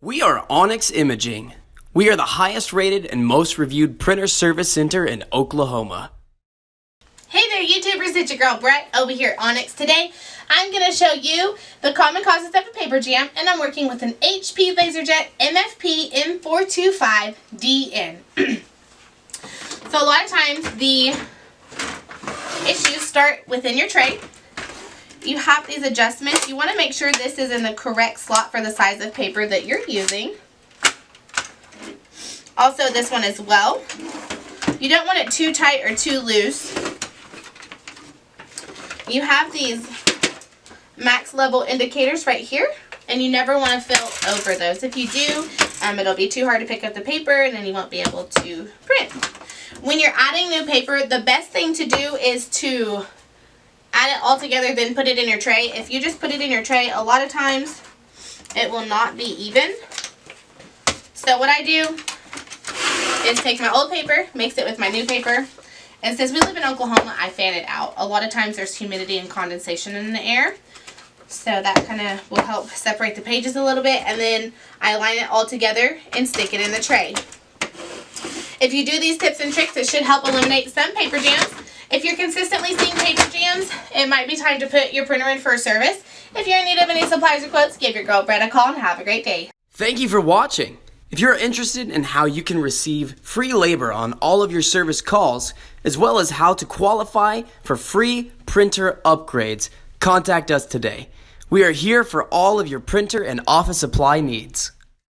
We are Onyx Imaging. We are the highest rated and most reviewed printer service center in Oklahoma. Hey there YouTubers, it's your girl Brett over here at Onyx. Today I'm going to show you the common causes of a paper jam, and I'm working with an HP Laserjet MFP M425dn. So a lot of times the issues start within your tray. You have these adjustments. You want to make sure this is in the correct slot for the size of paper that you're using. Also this one as well. You don't want it too tight or too loose. You have these max level indicators right here, and you never want to fill over those. If you do, it'll be too hard to pick up the paper and then you won't be able to print. When you're adding new paper, the best thing to do is to add it all together, then put it in your tray. If you just put it in your tray, a lot of times it will not be even. So what I do is take my old paper, mix it with my new paper, and since we live in Oklahoma, I fan it out. A lot of times there's humidity and condensation in the air, so that kind of will help separate the pages a little bit, and then I line it all together and stick it in the tray. If you do these tips and tricks, it should help eliminate some paper jams. If you're consistently seeing paper jams, it might be time to put your printer in for a service. If you're in need of any supplies or quotes, give your girl Brett a call and have a great day. Thank you for watching. If you're interested in how you can receive free labor on all of your service calls, as well as how to qualify for free printer upgrades, contact us today. We are here for all of your printer and office supply needs.